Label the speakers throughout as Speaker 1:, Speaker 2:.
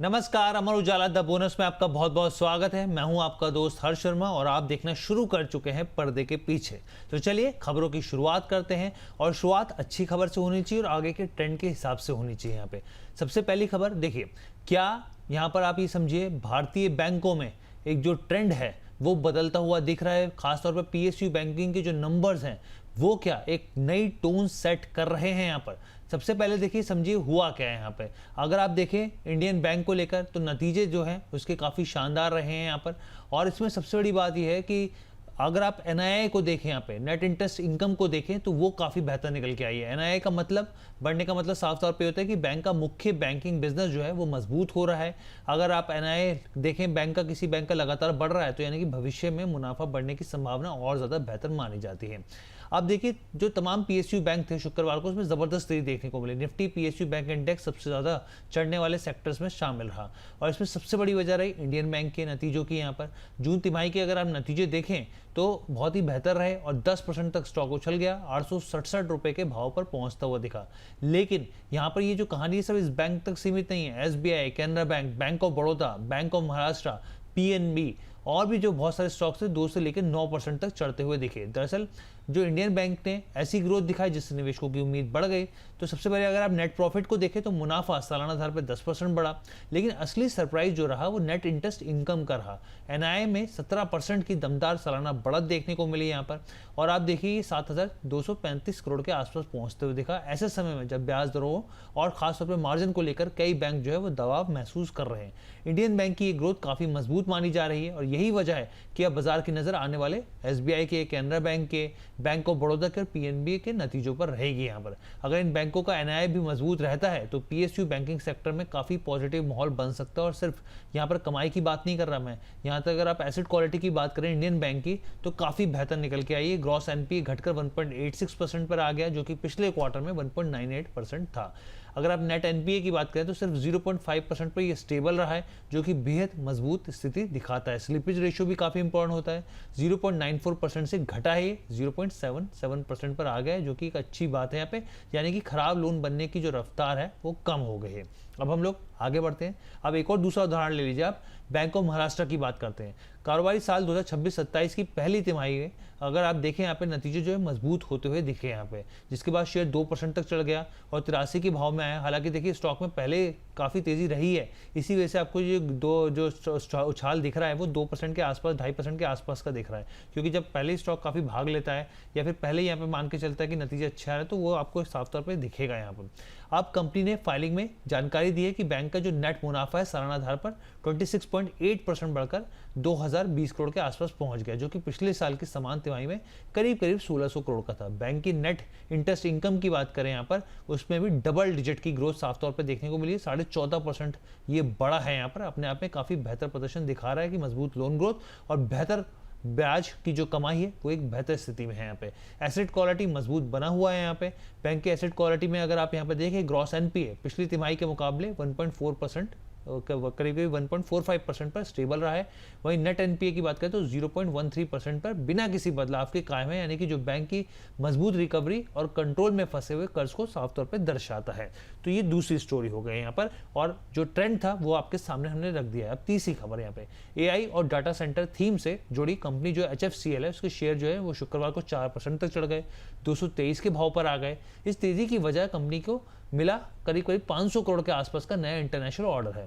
Speaker 1: नमस्कार, Amar Ujala the bonus में आपका बहुत बहुत स्वागत है। मैं हूं आपका दोस्त हर्ष शर्मा और आप देखना शुरू कर चुके हैं पर्दे के पीछे। तो चलिए खबरों की शुरुआत करते हैं और शुरुआत अच्छी खबर से होनी चाहिए और आगे के ट्रेंड के हिसाब से होनी चाहिए। यहाँ पे सबसे पहली खबर देखिए, क्या यहाँ पर आप ये समझिए भारतीय बैंकों में एक जो ट्रेंड है वो बदलता हुआ दिख रहा है। खासतौर पर पीएसयू बैंकिंग के जो नंबर्स हैं वो क्या एक नई टोन सेट कर रहे हैं। यहाँ पर सबसे पहले देखिए समझिए हुआ क्या है। यहाँ पे अगर आप देखें इंडियन बैंक को लेकर तो नतीजे जो हैं उसके काफ़ी शानदार रहे हैं यहाँ पर। और इसमें सबसे बड़ी बात यह है कि अगर आप एनआईआई को देखें, यहाँ पे नेट इंटरेस्ट इनकम को देखें तो वो काफ़ी बेहतर निकल के आई है। एनआईआई का मतलब बढ़ने का मतलब साफ तौर पे होता है कि बैंक का मुख्य बैंकिंग बिजनेस जो है वो मजबूत हो रहा है। अगर आप एनआईआई देखें बैंक का, किसी बैंक का लगातार बढ़ रहा है तो यानी कि भविष्य में मुनाफा बढ़ने की संभावना और ज़्यादा बेहतर मानी जाती है। अब देखिए जो तमाम पीएसयू बैंक थे शुक्रवार को, उसमें ज़बरदस्त तेजी देखने को मिली। निफ्टी पीएसयू बैंक इंडेक्स सबसे ज़्यादा चढ़ने वाले सेक्टर्स में शामिल रहा और इसमें सबसे बड़ी वजह रही इंडियन बैंक के नतीजों की। यहाँ पर जून तिमाही के अगर आप नतीजे देखें तो बहुत ही बेहतर रहे और 10% तक स्टॉक उछल गया, 867 रुपए के भाव पर पहुंचता हुआ दिखा। लेकिन यहाँ पर ये जो कहानी है सब इस बैंक तक सीमित नहीं है। SBI, Canara bank, bank of Baroda, bank of Maharashtra, PNB और भी जो बहुत सारे स्टॉक्स थे 2 से लेकर 9% तक चढ़ते हुए दिखे। दरअसल जो इंडियन बैंक ने ऐसी ग्रोथ दिखाई जिससे निवेशकों की उम्मीद बढ़ गई। तो सबसे पहले अगर आप नेट प्रॉफिट को देखें तो मुनाफा सालाना आधार पर 10% बढ़ा, लेकिन असली सरप्राइज जो रहा वो नेट इंटरेस्ट इनकम का रहा। एनआईआई में 17% की दमदार सालाना बढ़त देखने को मिली यहाँ पर। और आप देखिए 7,235 करोड़ के आसपास पहुंचते हुए दिखा ऐसे समय में जब ब्याज दरों और खासतौर पर मार्जिन को लेकर कई बैंक जो है वो दबाव महसूस कर रहे हैं। इंडियन बैंक की ये ग्रोथ काफ़ी मजबूत मानी जा रही है और यही वजह है कि अब बाजार की नज़र आने वाले एसबीआई के, कैनरा बैंक के, बैंक ऑफ बड़ौदा के और पीएनबी के नतीजों पर रहेगी। यहाँ पर अगर इन बैंकों का एनआईआई भी मजबूत रहता है तो पीएसयू बैंकिंग सेक्टर में काफ़ी पॉजिटिव माहौल बन सकता है। और सिर्फ यहाँ पर कमाई की बात नहीं कर रहा मैं, यहाँ तक अगर आप एसेट क्वालिटी की बात करें इंडियन बैंक की तो काफ़ी बेहतर निकल के आई है। ग्रॉस एनपीए घटकर 1.86% पर आ गया जो कि पिछले क्वार्टर में 1.98% था। अगर आप नेट एनपीए की बात करें तो सिर्फ 0.5% पर ये स्टेबल रहा है जो कि बेहद मजबूत स्थिति दिखाता है। स्लिपेज रेशियो भी काफ़ी इंपॉर्टेंट होता है, 0.94% से घटा है, 0.77% पर आ गया है जो कि एक अच्छी बात है यहाँ पे, यानी कि खराब लोन बनने की जो रफ्तार है वो कम हो गई है। अब हम लोग आगे बढ़ते हैं। अब एक और दूसरा उदाहरण ले लीजिए, आप बैंक ऑफ महाराष्ट्र की बात करते हैं। कारोबारी साल 2026-27 की पहली तिमाही में अगर आप देखें यहाँ पे नतीजे जो है मजबूत होते हुए दिखे यहाँ पे, जिसके बाद शेयर 2% तक चढ़ गया और 83 के भाव में आया। हालांकि देखिए स्टॉक में पहले काफ़ी तेज़ी रही है, इसी वजह से आपको ये जो उछाल दिख रहा है वो 2% के आसपास, 2.5% के आसपास का दिख रहा है। क्योंकि जब पहले स्टॉक काफ़ी भाग लेता है या फिर पहले यहाँ पे मान के चलता है कि नतीजा अच्छा है तो वो आपको साफ तौर पर दिखेगा यहाँ पर। अब कंपनी ने फाइलिंग में जानकारी दी है कि बैंक का जो नेट मुनाफा है सालाना आधार पर 26.8% बढ़कर 2020 करोड़ के आसपास पहुंच गया जो कि पिछले साल की समान तिमाही में करीब 1600 करोड़ का था। बैंक की नेट इंटरेस्ट इनकम की बात करें यहाँ पर, उसमें भी डबल डिजिट की ग्रोथ साफ तौर पर देखने को मिली है, 14.5%। ये बड़ा है यहाँ पर, अपने आप में काफ़ी बेहतर प्रदर्शन दिखा रहा है कि मजबूत लोन ग्रोथ और बेहतर ब्याज की जो कमाई है वो एक बेहतर स्थिति में है। यहाँ पे एसेट क्वालिटी मजबूत बना हुआ है। यहाँ पे बैंक के एसेट क्वालिटी में अगर आप यहाँ पे देखें ग्रॉस एनपीए पिछली तिमाही के मुकाबले 1.4%, करीब 1.45% पर स्टेबल रहा है। वहीं नेट एनपीए की बात करें तो 0.13% पर बिना किसी बदलाव के कायम है, यानी कि जो बैंक की मजबूत रिकवरी और कंट्रोल में फंसे हुए कर्ज को साफ तौर पर दर्शाता है। तो ये दूसरी स्टोरी हो गई यहाँ पर और जो ट्रेंड था वो आपके सामने हमने रख दिया है। अब तीसरी खबर यहाँ पे एआई और डाटा सेंटर थीम से जुड़ी कंपनी जो एचएफसीएल है उसके शेयर जो है वो शुक्रवार को 4% तक चढ़ गए, 223 के भाव पर आ गए। इस तेजी की वजह कंपनी को मिला करीब 500 करोड़ के आसपास का नया इंटरनेशनल ऑर्डर है।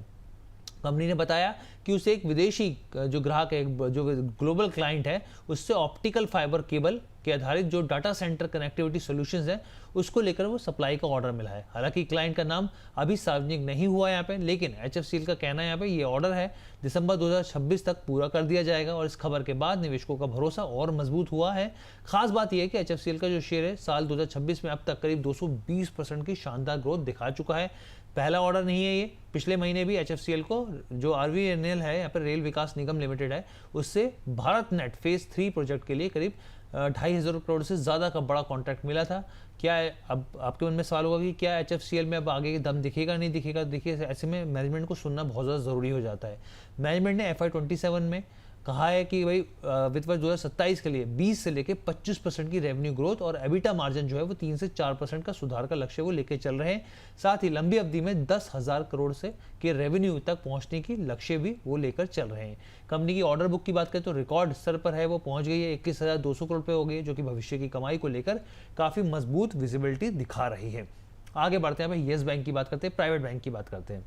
Speaker 1: कंपनी ने बताया कि उसे एक विदेशी जो ग्राहक है, जो ग्लोबल क्लाइंट है, उससे ऑप्टिकल फाइबर केबल के आधारित जो डाटा सेंटर कनेक्टिविटी सॉल्यूशंस है उसको लेकर वो सप्लाई का ऑर्डर मिला है। हालांकि क्लाइंट का नाम अभी सार्वजनिक नहीं हुआ यहाँ पे, लेकिन एचएफसीएल का कहना है यहाँ पे ये ऑर्डर है दिसंबर 2026 तक पूरा कर दिया जाएगा और इस खबर के बाद निवेशकों का भरोसा और मजबूत हुआ है। खास बात यह है कि एचएफसीएल का जो शेयर है साल 2026 में अब तक करीब 220% की शानदार ग्रोथ दिखा चुका है। पहला ऑर्डर नहीं है ये, पिछले महीने भी एचएफसीएल को जो आरवीएनएल है यहाँ पर रेल विकास निगम लिमिटेड है उससे भारत नेट फेज 3 प्रोजेक्ट के लिए करीब 2,500 करोड़ से ज़्यादा का बड़ा कॉन्ट्रैक्ट मिला था। क्या अब आपके मन में सवाल होगा कि क्या एचएफसीएल में अब आगे दम दिखेगा नहीं दिखेगा? देखिए ऐसे में मैनेजमेंट को सुनना बहुत ज़्यादा ज़रूरी हो जाता है। मैनेजमेंट ने FY 27 में कहा है कि भाई वित्त वर्ष 2027 के लिए 20 से लेकर 25% की रेवेन्यू ग्रोथ और एबिटा मार्जिन जो है वो 3 से 4% का सुधार का लक्ष्य वो लेके चल रहे हैं। साथ ही लंबी अवधि में 10,000 करोड़ से के रेवेन्यू तक पहुंचने की लक्ष्य भी वो लेकर चल रहे हैं। कंपनी की ऑर्डर बुक की बात करें तो रिकॉर्ड स्तर पर है, वो पहुंच गई है 21,200 करोड़ पे हो गई है, जो कि भविष्य की कमाई को लेकर काफी मजबूत विजिबिलिटी दिखा रही है। आगे बढ़ते हैं भाई, येस बैंक की बात करते हैं, प्राइवेट बैंक की बात करते हैं।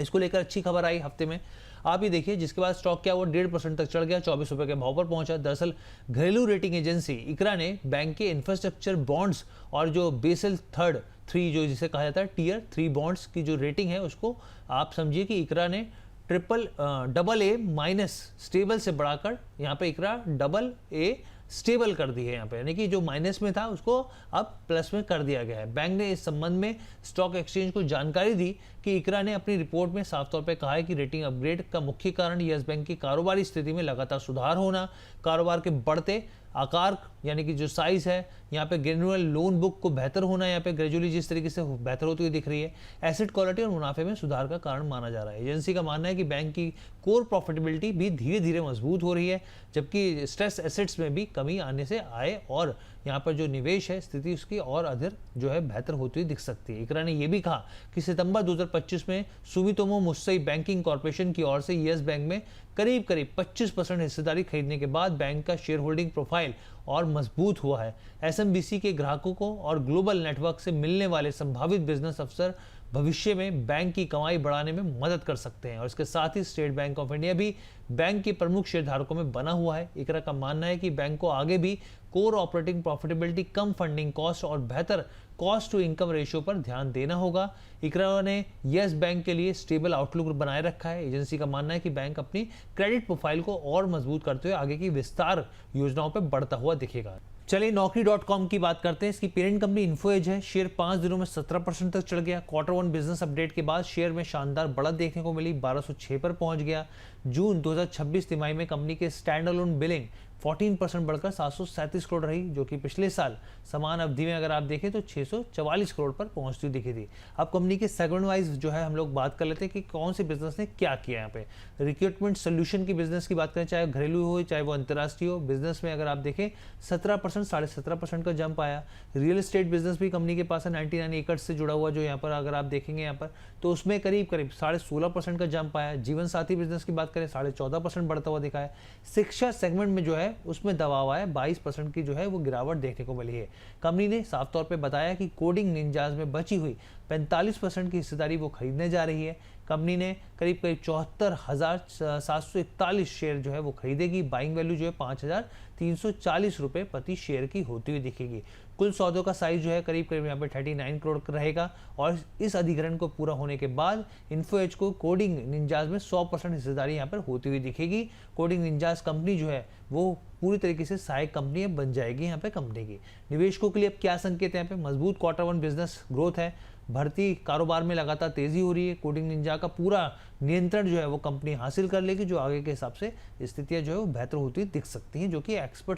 Speaker 1: इसको लेकर अच्छी खबर आई हफ्ते में, आप ही देखिए, जिसके बाद स्टॉक क्या वो 1.5% तक चढ़ गया, 24 रुपए के भाव पर पहुंचा। दरअसल घरेलू रेटिंग एजेंसी इकरा ने बैंक के इंफ्रास्ट्रक्चर बॉन्ड्स और जो बेसल थर्ड 3 जो जिसे कहा जाता है टियर 3 बॉन्ड्स की जो रेटिंग है उसको आप समझिए कि इकरा ने AA- स्टेबल से बढ़ाकर यहाँ पे इकरा AA स्टेबल कर दी है यहाँ पे, यानी कि जो माइनस में था उसको अब प्लस में कर दिया गया है। बैंक ने इस संबंध में स्टॉक एक्सचेंज को जानकारी दी कि इकरा ने अपनी रिपोर्ट में साफ तौर पे कहा है कि रेटिंग अपग्रेड का मुख्य कारण येस बैंक की कारोबारी स्थिति में लगातार सुधार होना, कारोबार के बढ़ते आकार यानी कि जो साइज है, यहाँ पे ग्रेजुअल लोन बुक को बेहतर होना, यहाँ पे ग्रेजुअली जिस तरीके से बेहतर होती हुई दिख रही है, एसेट क्वालिटी और मुनाफे में सुधार का कारण माना जा रहा है। एजेंसी का मानना है कि बैंक की कोर प्रॉफिटेबिलिटी भी धीरे धीरे मजबूत हो रही है, जबकि स्ट्रेस एसेट्स में भी कमी आने से आय और यहाँ पर जो निवेश है स्थिति उसकी और अधिक जो है बेहतर होती हुई दिख सकती है। इकरा ने यह भी कहा कि सितंबर 2025 में सुमितोमो मुत्सुई बैंकिंग कॉर्पोरेशन की ओर से येस बैंक में करीब 25% हिस्सेदारी खरीदने के बाद बैंक का शेयर होल्डिंग प्रोफाइल और मजबूत हुआ है। एसएमबीसी के ग्राहकों को और ग्लोबल नेटवर्क से मिलने वाले संभावित बिजनेस अवसर भविष्य में बैंक की कमाई बढ़ाने में मदद कर सकते हैं। और इसके साथ ही स्टेट बैंक ऑफ इंडिया भी बैंक के प्रमुख शेयरधारकों में बना हुआ है। इकरा का मानना है कि बैंक को आगे भी कोर ऑपरेटिंग प्रॉफिटेबिलिटी, कम फंडिंग कॉस्ट और बेहतर कॉस्ट टू इनकम रेशियो पर ध्यान देना होगा। इकरा ने येस बैंक के लिए स्टेबल आउटलुक बनाए रखा है। एजेंसी का मानना है कि बैंक अपनी क्रेडिट प्रोफाइल को और मजबूत करते हुए आगे की विस्तार योजनाओं पर बढ़ता हुआ दिखेगा। चलिए Naukri.com की बात करते हैं। इसकी पेरेंट कंपनी इन्फोएज है। शेयर 5 दिनों में 17% तक चढ़ गया। Q1 बिजनेस अपडेट के बाद शेयर में शानदार बढ़त देखने को मिली, 1206 पर पहुंच गया। जून 2026 तिमाही में कंपनी के स्टैंड अलोन बिलिंग 14% बढ़कर 737 करोड़ रही, जो कि पिछले साल समान अवधि में अगर आप देखें तो 644 करोड़ पर पहुंचती दिखी थी। अब कंपनी के सेगमेंट वाइज जो है हम लोग बात कर लेते हैं कि कौन से बिजनेस ने क्या किया। यहाँ पे रिक्रूटमेंट सोल्यूशन की बिजनेस की बात करें, चाहे घरेलू हो चाहे वो अंतर्राष्ट्रीय हो, बिजनेस में अगर आप देखें 17% 17.5% का जंप आया। रियल एस्टेट बिजनेस भी कंपनी के पास है, 99 एकड़ से जुड़ा हुआ, जो यहाँ पर अगर आप देखेंगे यहाँ पर तो उसमें करीब 16.5% का जंप आया। जीवन साथी बिजनेस की बात करें 14.5% बढ़ता हुआ दिखा है। शिक्षा सेगमेंट में जो है उसमें दबाव आया, 22% की जो है वो गिरावट देखने को मिली है। कंपनी ने साफ तौर पे बताया कि कोडिंग निंजाज में बची हुई 45% की हिस्सेदारी वो खरीदने जा रही है। कंपनी ने करीब 74,741 शेयर जो है वो खरीदेगी। बाइंग वैल्यू जो है 5,340 रुपये प्रति शेयर की होती हुई दिखेगी। कुल सौदों का साइज जो है करीब यहाँ पे 39 करोड़ रहेगा। और इस अधिग्रहण को पूरा होने के बाद इन्फोएज को कोडिंग निंजाज में 100% हिस्सेदारी यहाँ पर होती हुई दिखेगी। कोडिंग निंजाज कंपनी जो है वो पूरी तरीके से सहायक कंपनी बन जाएगी यहाँ पे कंपनी की। निवेशकों के लिए अब क्या संकेत है, यहाँ पे मजबूत Q1 बिजनेस ग्रोथ है, भर्ती कारोबार में लगातार तेजी हो रही है। कोडिंग निंजा का पूरा नियंत्रण जो है वो कंपनी हासिल कर लेगी, जो आगे के हिसाब से स्थितियां जो है वो बेहतर होती दिख सकती हैं, जो कि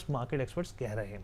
Speaker 1: मार्केट एक्सपर्ट्स कह रहे हैं।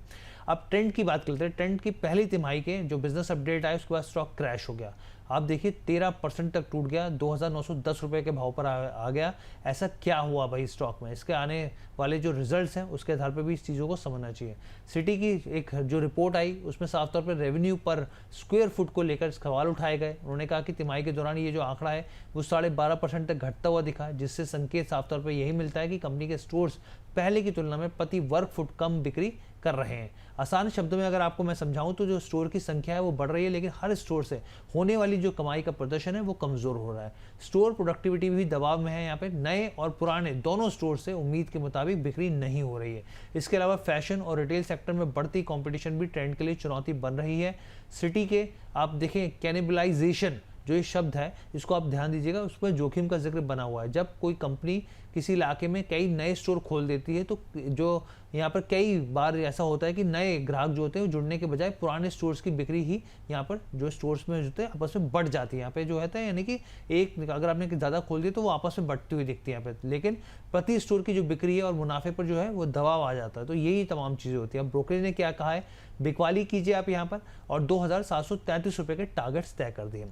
Speaker 1: अब ट्रेंड की बात करते हैं। ट्रेंड की पहली तिमाही के जो बिजनेस अपडेट आए उसके बाद स्टॉक क्रैश हो गया। आप देखिए 13% तक टूट गया, 2,910 रुपये के भाव पर आ गया। ऐसा क्या हुआ भाई स्टॉक में? इसके आने वाले जो रिजल्ट्स हैं उसके आधार पर भी इस चीज़ों को समझना चाहिए। सिटी की एक जो रिपोर्ट आई उसमें साफ तौर पर रेवेन्यू पर स्क्वायर फुट को लेकर सवाल उठाए गए। उन्होंने कहा कि तिमाही के दौरान ये जो आंकड़ा है वो 12.5% तक घटता हुआ दिखा, जिससे संकेत साफ तौर पर यही मिलता है कि कंपनी के स्टोर्स पहले की तुलना में प्रति वर्ग फुट कम बिक्री कर रहे हैं। आसान शब्दों में अगर आपको मैं समझाऊं तो जो स्टोर की संख्या है वो बढ़ रही है, लेकिन हर स्टोर से होने वाली जो कमाई का प्रदर्शन है वो कमजोर हो रहा है। स्टोर प्रोडक्टिविटी भी दबाव में है। यहाँ पे नए और पुराने दोनों स्टोर से उम्मीद के मुताबिक बिक्री नहीं हो रही है। इसके अलावा फैशन और रिटेल सेक्टर में बढ़ती कंपटीशन भी ट्रेंड के लिए चुनौती बन रही है। सिटी के आप देखें कैनिबलाइजेशन जो ये शब्द है इसको आप ध्यान दीजिएगा, उसमें जोखिम का जिक्र बना हुआ है। जब कोई कंपनी किसी इलाके में कई नए स्टोर खोल देती है तो जो यहाँ पर कई बार ऐसा होता है कि नए ग्राहक जो होते हैं जुड़ने के बजाय पुराने स्टोर्स की बिक्री ही यहाँ पर जो स्टोर्स में होते हैं आपस में बढ़ जाती है। यहाँ पे जो होता है यानी कि एक अगर आपने ज़्यादा खोल दिया तो वो आपस में बढ़ती हुई दिखती है यहाँ पे, लेकिन प्रति स्टोर की जो बिक्री है और मुनाफे पर जो है वो दबाव आ जाता है। तो यही तमाम चीज़ें होती है। अब ब्रोकरेज ने क्या कहा है, बिकवाली कीजिए आप यहाँ पर और 2,733 रुपये के टारगेट्स तय कर दिए।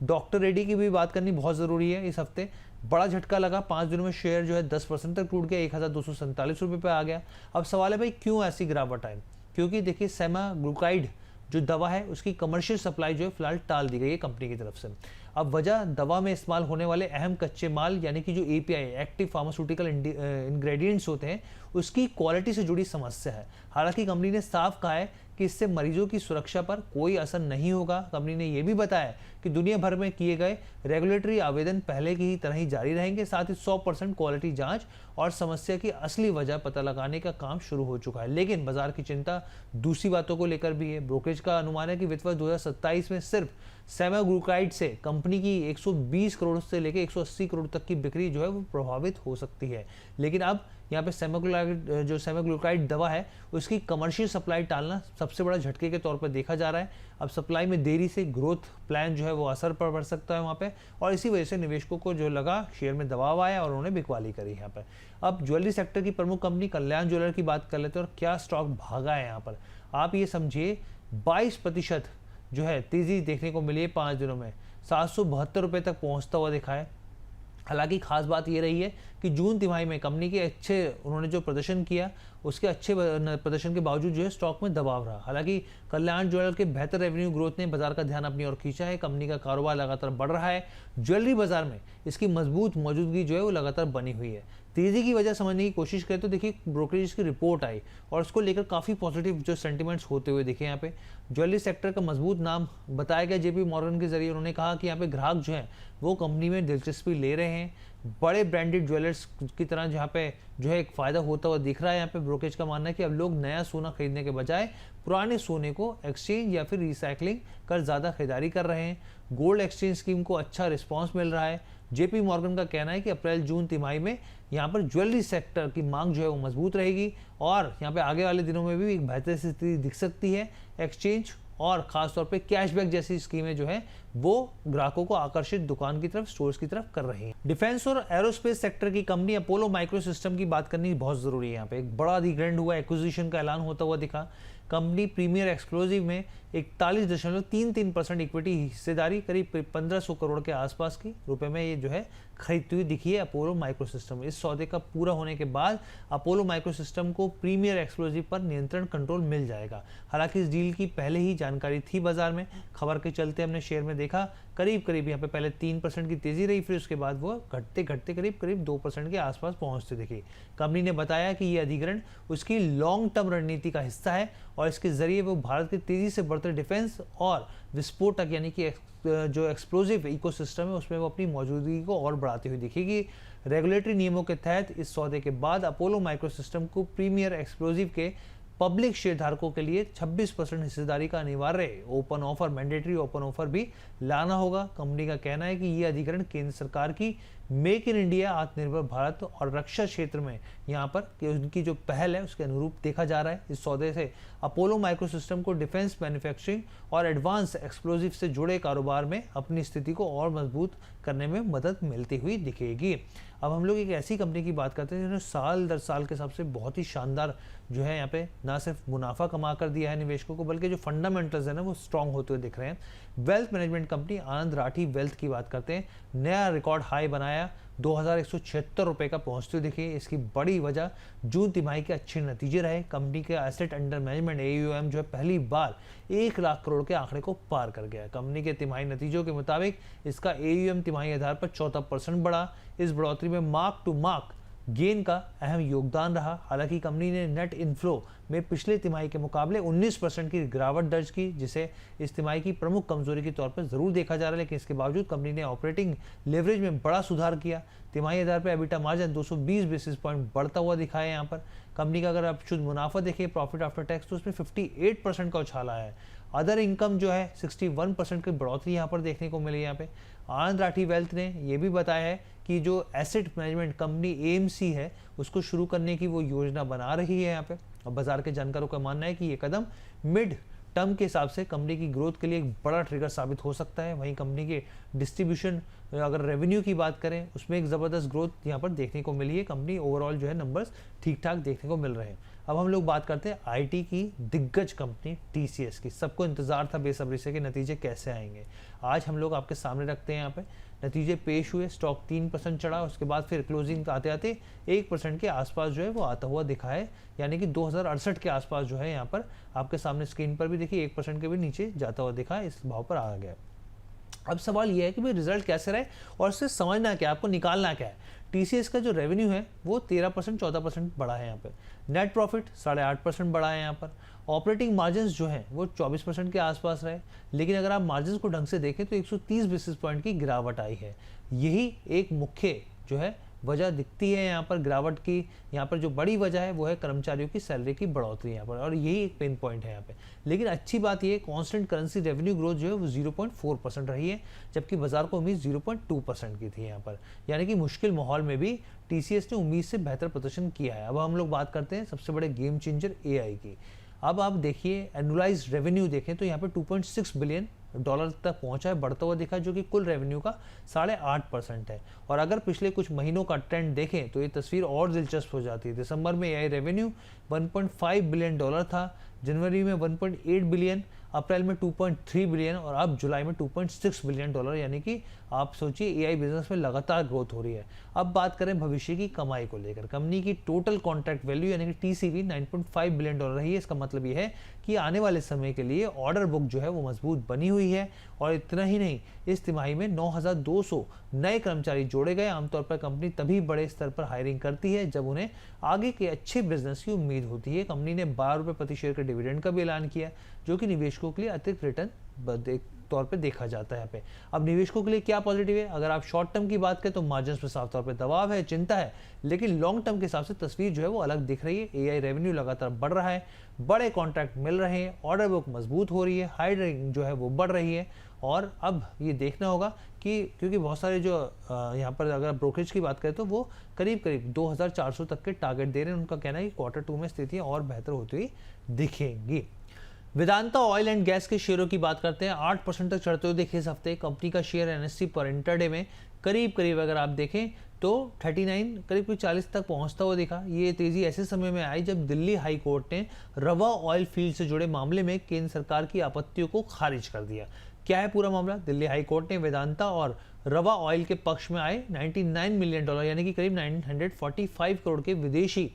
Speaker 1: डॉक्टर रेड्डी की भी बात करनी बहुत ज़रूरी है। इस हफ्ते बड़ा झटका लगा, 5 दिनों में शेयर जो है 10% तक टूट गया, 1247 रुपये पे आ गया। अब सवाल है भाई क्यों ऐसी गिरावट आई? क्योंकि देखिए सेमाग्लूकाइड जो दवा है उसकी कमर्शियल सप्लाई जो है फिलहाल टाल दी गई है कंपनी की तरफ से। अब वजह दवा में इस्तेमाल होने वाले अहम कच्चे माल यानी कि जो एपीआई एक्टिव फार्मास्यूटिकल इंग्रेडिएंट्स होते हैं उसकी क्वालिटी से जुड़ी समस्या है। हालांकि कंपनी ने साफ कहा है कि इससे मरीजों की सुरक्षा पर कोई असर नहीं होगा। कंपनी ने यह भी बताया कि दुनिया भर में किए गए रेगुलेटरी आवेदन पहले की तरह ही जारी रहेंगे। साथ ही 100% क्वालिटी जांच और समस्या की असली वजह पता लगाने का काम शुरू हो चुका है। लेकिन बाजार की चिंता दूसरी बातों को लेकर भी है। ब्रोकरेज का अनुमान है कि वित्त वर्ष 2027 में सिर्फ सेमाग्लूकाइड से कंपनी की 120 करोड़ से लेकर 180 करोड़ तक की बिक्री जो है वो प्रभावित हो सकती है। लेकिन अब यहाँ पे सेमाग्लूकाइड दवा है उसकी कमर्शियल सप्लाई टालना सबसे बड़ा झटके के तौर पर देखा जा रहा है। अब सप्लाई में देरी से ग्रोथ प्लान जो है वो असर पर पड़ सकता है वहाँ पे, और इसी वजह से निवेशकों को जो लगा शेयर में दबाव आया और उन्होंने बिकवाली करी यहाँ पे। अब ज्वेलरी सेक्टर की प्रमुख कंपनी कल्याण ज्वेलर की बात कर लेते हैं और क्या स्टॉक भागा है यहाँ पर। आप ये समझिए 22% जो है तेजी देखने को मिली है 5 दिनों में, 772 रुपये तक पहुँचता हुआ दिखा है। हालांकि खास बात ये रही है कि जून तिमाही में कंपनी के उन्होंने जो प्रदर्शन किया उसके अच्छे प्रदर्शन के बावजूद जो है स्टॉक में दबाव रहा। हालांकि कल्याण ज्वेलर के बेहतर रेवेन्यू ग्रोथ ने बाजार का ध्यान अपनी ओर खींचा है। कंपनी का कारोबार लगातार बढ़ रहा है। ज्वेलरी बाजार में इसकी मजबूत मौजूदगी जो है वो लगातार बनी हुई है। तेजी की वजह समझने की कोशिश करें तो देखिए ब्रोकरेज की रिपोर्ट आई और उसको लेकर काफ़ी पॉजिटिव जो सेंटिमेंट्स होते हुए दिखे। यहाँ पे ज्वेलरी सेक्टर का मजबूत नाम बताया गया जेपी मॉर्गन के जरिए। उन्होंने कहा कि यहाँ पे ग्राहक जो है वो कंपनी में दिलचस्पी ले रहे हैं। बड़े ब्रांडेड ज्वेलर्स की तरह जहाँ पे जो है एक फ़ायदा होता हुआ दिख रहा है। यहाँ पे ब्रोकरेज का मानना है कि अब लोग नया सोना खरीदने के बजाय पुराने सोने को एक्सचेंज या फिर रिसाइकलिंग कर ज़्यादा खरीदारी कर रहे हैं। गोल्ड एक्सचेंज स्कीम को अच्छा रिस्पॉन्स मिल रहा है। जेपी मॉर्गन का कहना है कि अप्रैल जून तिमाही में यहाँ पर ज्वेलरी सेक्टर की मांग जो है वो मजबूत रहेगी और यहाँ पे आगे वाले दिनों में भी एक बेहतर स्थिति दिख सकती है। एक्सचेंज और खासतौर पे कैशबैक जैसी स्कीमें जो है वो ग्राहकों को आकर्षित दुकान की तरफ, स्टोर्स की तरफ कर रही हैं। डिफेंस और एरोस्पेस सेक्टर की कंपनी अपोलो माइक्रोसिस्टम की बात करनी बहुत जरूरी है। यहाँ पे एक बड़ा अधिग्रहण हुआ, एक्विजिशन का ऐलान होता हुआ दिखा। कंपनी प्रीमियर एक्सप्लोजिव में 41.33% इक्विटी हिस्सेदारी करीब 1500 करोड़ के आसपास की रुपए में ये जो है खरीदती हुई दिखी है अपोलो माइक्रोसिस्टम। इस सौदे का पूरा होने के बाद अपोलो माइक्रोसिस्टम को प्रीमियर एक्सप्लोजिव पर नियंत्रण कंट्रोल मिल जाएगा। हालांकि इस डील की पहले ही जानकारी थी बाजार में। खबर के चलते हमने शेयर में देखा करीब यहाँ पे पहले 3% की तेजी रही, फिर उसके बाद वो घटते करीब 2% के आसपास पहुंचते दिखी। कंपनी ने बताया कि ये अधिग्रहण उसकी लॉन्ग टर्म रणनीति का हिस्सा है और इसके जरिए वो भारत के तेजी से बढ़ते डिफेंस और विस्फोटक यानी कि जो एक्सप्लोजिव इकोसिस्टम है उसमें वो अपनी मौजूदगी को और बढ़ाती हुई दिखेगी। रेगुलेटरी नियमों के तहत इस सौदे के बाद अपोलो माइक्रोसिस्टम को प्रीमियर एक्सप्लोजिव के पब्लिक शेयरधारकों के लिए 26% हिस्सेदारी का अनिवार्य open offer, mandatory open offer भी लाना होगा। कंपनी का कहना है कि यह अधिग्रहण केंद्र सरकार की मेक इन इंडिया, आत्मनिर्भर भारत और रक्षा क्षेत्र में यहाँ पर कि उनकी जो पहल है उसके अनुरूप देखा जा रहा है। इस सौदे से अपोलो माइक्रोसिस्टम को डिफेंस मैन्युफैक्चरिंग और एडवांस एक्सप्लोजिव से जुड़े कारोबार में अपनी स्थिति को और मजबूत करने में मदद मिलती हुई दिखेगी। अब हम लोग एक ऐसी कंपनी की बात करते हैं जिन्होंने साल दर साल के हिसाब से बहुत ही शानदार जो है यहाँ पे ना सिर्फ मुनाफा कमा कर दिया है निवेशकों को, बल्कि जो फंडामेंटल्स है ना वो स्ट्रांग होते हुए दिख रहे हैं। वेल्थ मैनेजमेंट कंपनी आनंद राठी वेल्थ की बात करते हैं। नया रिकॉर्ड हाई बनाया, 2176 रुपये का पहुंचते दिखे। इसकी बड़ी वजह जून तिमाही के अच्छे नतीजे रहे। कंपनी के एसेट अंडर मैनेजमेंट AUM जो है पहली बार 1 लाख करोड़ के आंकड़े को पार कर गया। कंपनी के तिमाही नतीजों के मुताबिक इसका AUM तिमाही आधार पर 14% बढ़ा। इस बढ़ोतरी में मार्क टू मार्क गेन का अहम योगदान रहा। हालांकि कंपनी ने नेट इनफ्लो में पिछले तिमाही के मुकाबले 19% की गिरावट दर्ज की, जिसे इस तिमाही की प्रमुख कमजोरी के तौर पर जरूर देखा जा रहा है। लेकिन इसके बावजूद कंपनी ने ऑपरेटिंग लेवरेज में बड़ा सुधार किया। तिमाही आधार पर एबिटा मार्जिन 220 बेसिस पॉइंट बढ़ता हुआ दिखा है। यहाँ पर कंपनी का अगर आप शुद्ध मुनाफा देखें, प्रॉफिट आफ्टर टैक्स, तो उसमें 58% का उछाल आया है। अदर इनकम जो है 61% की बढ़ोतरी यहाँ पर देखने को मिली। यहाँ पे आनंद राठी वेल्थ ने यह भी बताया है कि जो एसेट मैनेजमेंट कंपनी AMC है उसको शुरू करने की वो योजना बना रही है यहाँ पे। अब बाजार के जानकारों का मानना है कि ये कदम मिड टर्म के हिसाब से कंपनी की ग्रोथ के लिए एक बड़ा ट्रिगर साबित हो सकता है। वहीं कंपनी के डिस्ट्रीब्यूशन अगर रेवेन्यू की बात करें उसमें एक ज़बरदस्त ग्रोथ यहाँ पर देखने को मिली है। कंपनी ओवरऑल जो है नंबर्स ठीक ठाक देखने को मिल रहे हैं। अब हम लोग बात करते हैं आईटी की दिग्गज कंपनी टीसीएस की। सबको इंतजार था बेसब्री से कि नतीजे कैसे आएंगे। आज हम लोग आपके सामने रखते हैं। यहाँ पे नतीजे पेश हुए, स्टॉक 3% चढ़ा, उसके बाद फिर क्लोजिंग आते आते 1% के आसपास जो है वो आता हुआ दिखा है, यानी कि 2068 के आसपास जो है यहाँ पर आपके सामने स्क्रीन पर भी देखिए 1% के भी नीचे जाता हुआ दिखा है, इस भाव पर आ गया। अब सवाल यह है कि भाई रिजल्ट कैसे रहे और इससे समझना क्या, आपको निकालना क्या है। टीसीएस का जो रेवेन्यू है वो 13% 14% बढ़ा है यहाँ पे। नेट प्रॉफिट 8.5% बढ़ा है यहाँ पर। ऑपरेटिंग मार्जिन्स जो है वो 24% के आसपास रहे, लेकिन अगर आप मार्जिन्स को ढंग से देखें तो 130 बेसिस पॉइंट की गिरावट आई है। यही एक मुख्य जो है वजह दिखती है यहाँ पर गिरावट की। यहाँ पर जो बड़ी वजह है वो है कर्मचारियों की सैलरी की बढ़ोतरी यहाँ पर, और यही एक पेन पॉइंट है यहाँ पे। लेकिन अच्छी बात ये कांस्टेंट करेंसी रेवेन्यू ग्रोथ जो है वो 0.4% रही है, जबकि बाजार को उम्मीद 0.2% की थी यहाँ पर। यानी कि मुश्किल माहौल में भी टीसीएस ने उम्मीद से बेहतर प्रदर्शन किया है। अब हम लोग बात करते हैं सबसे बड़े गेम चेंजर एआई की। अब आप देखिए एनुअलाइज रेवेन्यू देखें तो यहाँ पे 2.6 बिलियन डॉलर तक पहुंचा है, बढ़ता हुआ दिखा, जो कि कुल रेवेन्यू का 8.5% है। और अगर पिछले कुछ महीनों का ट्रेंड देखें तो ये तस्वीर और दिलचस्प हो जाती है। दिसंबर में एआई रेवेन्यू 1.5 बिलियन डॉलर था, जनवरी में 1.8 बिलियन, अप्रैल में 2.3 बिलियन और अब जुलाई में 2.6 बिलियन डॉलर। यानी कि आप सोचिए एआई बिजनेस में लगातार ग्रोथ हो रही है। अब बात करें भविष्य की कमाई को लेकर, कंपनी की टोटल कॉन्ट्रैक्ट वैल्यू यानी कि टीसीवी 9.5 बिलियन डॉलर रही है। इसका मतलब ये है कि आने वाले समय के लिए ऑर्डर बुक जो है वो मजबूत बनी हुई है। और इतना ही नहीं, इस तिमाही में 9,200 नए कर्मचारी जोड़े गए। आमतौर पर कंपनी तभी बड़े स्तर पर हायरिंग करती है जब उन्हें आगे के अच्छे बिजनेस की उम्मीद होती है। कंपनी ने 12 रुपये प्रति शेयर के डिविडेंड का भी ऐलान किया, जो कि निवेशकों के लिए अतिरिक्त रिटर्न तौर पे देखा जाता है यहाँ पे। अब निवेशकों के लिए क्या पॉजिटिव है, अगर आप शॉर्ट टर्म की बात करें तो मार्जिन्स पे साफ तौर पे दबाव है, चिंता है, लेकिन लॉन्ग टर्म के हिसाब से तस्वीर जो है वो अलग दिख रही है। एआई रेवेन्यू लगातार बढ़ रहा है, बड़े कॉन्ट्रैक्ट मिल रहे हैं, ऑर्डर बुक मजबूत हो रही है, हायरिंग जो है वो बढ़ रही है। और अब ये देखना होगा कि क्योंकि बहुत सारे जो यहाँ पर अगर ब्रोकरेज की बात करें तो वो करीब 2400 तक के टारगेट दे रहे हैं। उनका कहना है कि Q2 में स्थितियाँ और बेहतर होती हुई दिखेंगी। वेदांता ऑयल एंड गैस के शेयरों की बात करते हैं, 8% तक चढ़ते हुए देखे इस हफ्ते। कंपनी का शेयर एनएससी पर इंटरडे में करीब अगर आप देखें तो 39 करीब 40 तक पहुंचता हुआ दिखा। ये तेजी ऐसे समय में आई जब दिल्ली हाई कोर्ट ने रवा ऑयल फील्ड से जुड़े मामले में केंद्र सरकार की आपत्तियों को खारिज कर दिया। क्या है पूरा मामला? दिल्ली हाई कोर्ट ने वेदांता और रवा ऑयल के पक्ष में आए 99 मिलियन डॉलर यानी कि करीब 945 करोड़ के विदेशी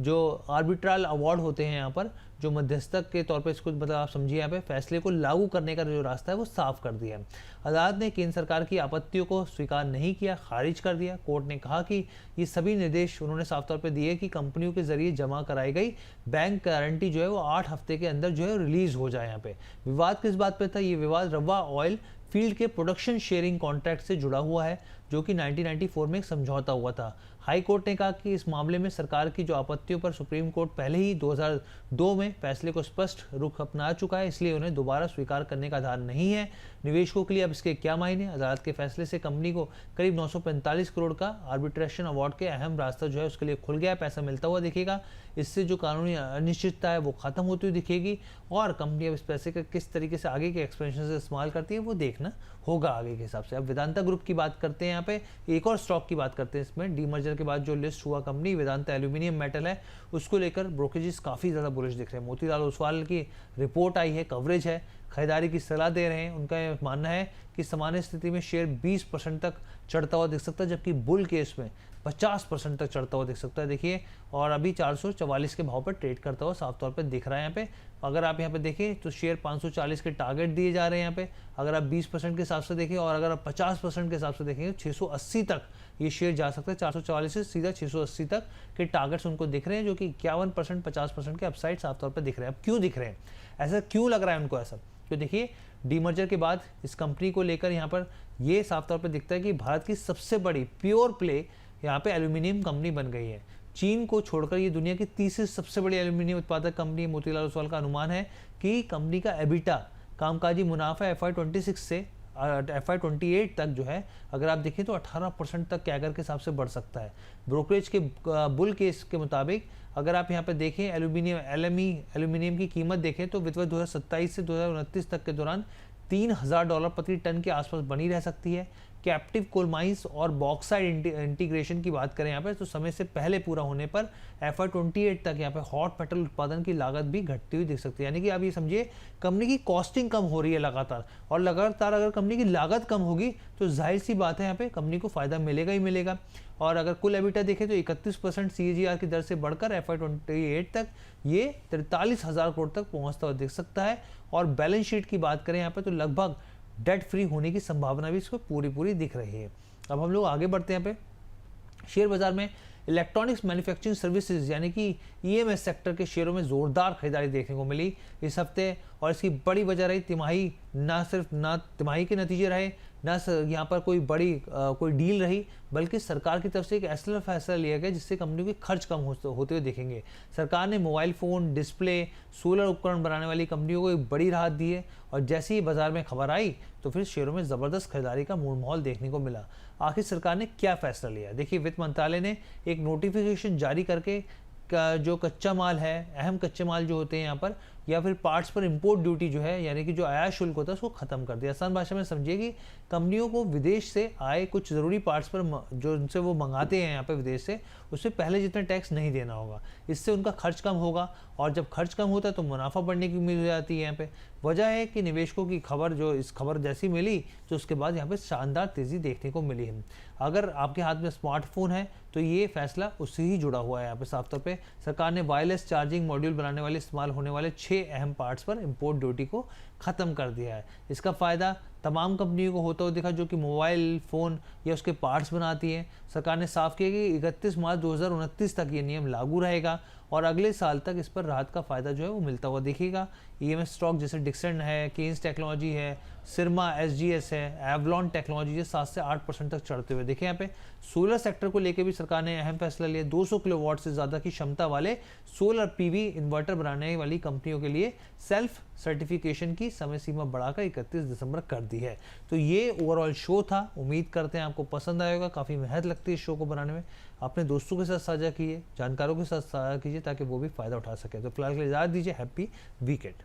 Speaker 1: जो आर्बिट्रल अवार्ड होते हैं यहाँ पर, जो मध्यस्थक के तौर पर इसको मतलब आप समझिए यहाँ पे फैसले को लागू करने का जो रास्ता है वो साफ कर दिया है। अदालत ने केंद्र सरकार की आपत्तियों को स्वीकार नहीं किया, खारिज कर दिया। कोर्ट ने कहा कि ये सभी निर्देश उन्होंने साफ तौर पे दिए कि कंपनियों के जरिए जमा कराई गई बैंक गारंटी जो है वो 8 हफ्ते के अंदर जो है रिलीज हो जाए। यहाँ पे विवाद किस बात पे था? ये विवाद रवा ऑयल फील्ड के प्रोडक्शन शेयरिंग कॉन्ट्रैक्ट से जुड़ा हुआ है, जो कि 1994 में एक समझौता हुआ था। हाई कोर्ट ने कहा कि इस मामले में सरकार की जो आपत्तियों पर सुप्रीम कोर्ट पहले ही 2002 में फैसले को स्पष्ट रुख अपना चुका है, इसलिए उन्हें दोबारा स्वीकार करने का आधार नहीं है। निवेशकों के लिए अब इसके क्या मायने? अदालत के फैसले से कंपनी को करीब 945 करोड़ का आर्बिट्रेशन अवार्ड के अहम रास्ता जो है उसके लिए खुल गया, पैसा मिलता हुआ दिखेगा। इससे जो कानूनी अनिश्चितता है वो खत्म होती हुई दिखेगी और कंपनी अब इस पैसे का किस तरीके से आगे के एक्सपेंशन से इस्तेमाल करती है वो देखना होगा आगे के हिसाब से। अब वेदांता ग्रुप की बात करते हैं, यहाँ पे एक और स्टॉक की बात करते हैं। इसमें डीमर्जर के बाद जो लिस्ट हुआ कंपनी वेदांता एल्यूमिनियम मेटल है, उसको लेकर ब्रोकरेजेस काफ़ी ज़्यादा बुलिश दिख रहे हैं। मोतीलाल ओसवाल की रिपोर्ट आई है, कवरेज है, खरीदारी की सलाह दे रहे हैं। उनका मानना है कि सामान्य स्थिति में शेयर 20% तक चढ़ता हुआ दिख सकता है, जबकि बुल केस में 50% तक चढ़ता हुआ दिख सकता है। देखिए, और अभी 444 के भाव पर ट्रेड करता हुआ साफ तौर पर दिख रहा है। यहाँ पे अगर आप यहाँ पे देखें तो शेयर 540 के टारगेट दिए जा रहे हैं यहाँ पे। अगर आप 20% के हिसाब से देखें और अगर आप 50% के हिसाब से देखेंगे 680 तक ये शेयर जा सकता है। 444 से सीधा 680 तक के टारगेट्स उनको दिख रहे हैं, जो कि 51% 50% के अपसाइड साफ तौर पर दिख रहे हैं। अब क्यों दिख रहे हैं, ऐसा क्यों लग रहा है उनको? ऐसा तो देखिए, डीमर्जर के बाद इस कंपनी को लेकर यहाँ पर ये साफ तौर पर दिखता है कि भारत की सबसे बड़ी प्योर प्ले यहाँ पे एल्यूमिनियम कंपनी बन गई है। चीन को छोड़कर ये दुनिया की तीसरी सबसे बड़ी एल्यूमिनियम उत्पादक कंपनी। मोतीलाल ओसवाल का अनुमान है कि कंपनी का एबिटा कामकाजी मुनाफा FY26 से FY28 तक जो है अगर आप देखें तो 18% तक कैगर के हिसाब से बढ़ सकता है। ब्रोकरेज के बुल केस के मुताबिक अगर आप यहाँ पे देखें एल्यूमिनियम की कीमत देखें तो वित्त 2027 से 2029 तक के दौरान $3000 प्रति टन के आसपास बनी रह सकती है। कैप्टिव कोल माइंस और बॉक्साइड इंटीग्रेशन की बात करें यहाँ पे, तो समय से पहले पूरा होने पर FY28 तक यहाँ पे हॉट मेटल उत्पादन की लागत भी घटती हुई दिख सकती है। यानी कि आप ये समझिए कंपनी की कॉस्टिंग कम हो रही है लगातार, और लगातार अगर कंपनी की लागत कम होगी तो जाहिर सी बात है यहाँ पे कंपनी को फायदा मिलेगा ही मिलेगा। और अगर कुल एबिटा देखें तो 31% CAGR की दर से बढ़कर FY28 तक ये 43,000 करोड़ तक पहुंचता हुआ दिख सकता है। और बैलेंस शीट की बात करें यहाँ पे तो लगभग डेट फ्री होने की संभावना भी इसको पूरी दिख रही है। अब हम लोग आगे बढ़ते हैं यहाँ पे शेयर बाजार में। इलेक्ट्रॉनिक्स मैन्युफैक्चरिंग सर्विसेज यानी कि EMS सेक्टर के शेयरों में जोरदार खरीदारी देखने को मिली इस हफ्ते, और इसकी बड़ी वजह रही तिमाही, ना सिर्फ तिमाही के नतीजे रहे, ना यहाँ पर कोई बड़ी कोई डील रही, बल्कि सरकार की तरफ से एक ऐसा फैसला लिया गया जिससे कंपनियों के खर्च कम होते हुए दिखेंगे। सरकार ने मोबाइल फ़ोन, डिस्प्ले, सोलर उपकरण बनाने वाली कंपनियों को एक बड़ी राहत दी है, और जैसे ही बाजार में खबर आई तो फिर शेयरों में ज़बरदस्त खरीदारी का मूड माहौल देखने को मिला। आखिर सरकार ने क्या फैसला लिया? देखिए, वित्त मंत्रालय ने एक नोटिफिकेशन जारी करके जो कच्चा माल है, अहम कच्चे माल जो होते हैं यहाँ पर, या फिर पार्ट्स पर इंपोर्ट ड्यूटी जो है, यानी कि जो आयात शुल्क होता है, उसको खत्म कर दिया। आसान भाषा में समझिए कि कंपनियों को विदेश से आए कुछ ज़रूरी पार्ट्स पर जो उनसे वो मंगाते हैं यहाँ पे विदेश से, उससे पहले जितना टैक्स नहीं देना होगा। इससे उनका खर्च कम होगा, और जब खर्च कम होता है तो मुनाफा बढ़ने की उम्मीद हो जाती है यहाँ पे। वजह है कि निवेशकों की इस खबर जैसी मिली तो उसके बाद यहाँ पे शानदार तेज़ी देखने को मिली है। अगर आपके हाथ में स्मार्टफोन है तो ये फैसला उससे ही जुड़ा हुआ है। यहाँ पे साफ तौर पे सरकार ने वायरलेस चार्जिंग मॉड्यूल बनाने वाले इस्तेमाल होने वाले 6 अहम पार्ट्स पर इंपोर्ट ड्यूटी को ख़त्म कर दिया है। इसका फ़ायदा तमाम कंपनियों को होता हुआ दिखा जो कि मोबाइल फ़ोन या उसके पार्ट्स बनाती हैं। सरकार ने साफ किया कि 31 मार्च 2029 तक ये नियम लागू रहेगा, और अगले साल तक इस पर राहत का फ़ायदा जो है वो मिलता हुआ दिखेगा। EMS स्टॉक जैसे डिक्सन है, केन्स टेक्नोलॉजी है, सिरमा SGS है, एवलॉन टेक्नोलॉजी है, 7 से 8% तक चढ़ते हुए देखे। यहाँ पे सोलर सेक्टर को लेकर भी सरकार ने अहम फैसला लिया। 200 किलोवाट से ज़्यादा की क्षमता वाले सोलर PV इन्वर्टर बनाने वाली कंपनियों के लिए सेल्फ सर्टिफिकेशन की समय सीमा बढ़ाकर 31 दिसंबर कर दी है। तो ये ओवरऑल शो था। उम्मीद करते हैं आपको पसंद आएगा। काफ़ी मेहनत लगती है इस शो को बनाने में। अपने दोस्तों के साथ साझा कीजिए, जानकारों के साथ साझा कीजिए ताकि वो भी फ़ायदा उठा सके। तो फिलहाल के लिए इजाज़त दीजिए। Happy weekend.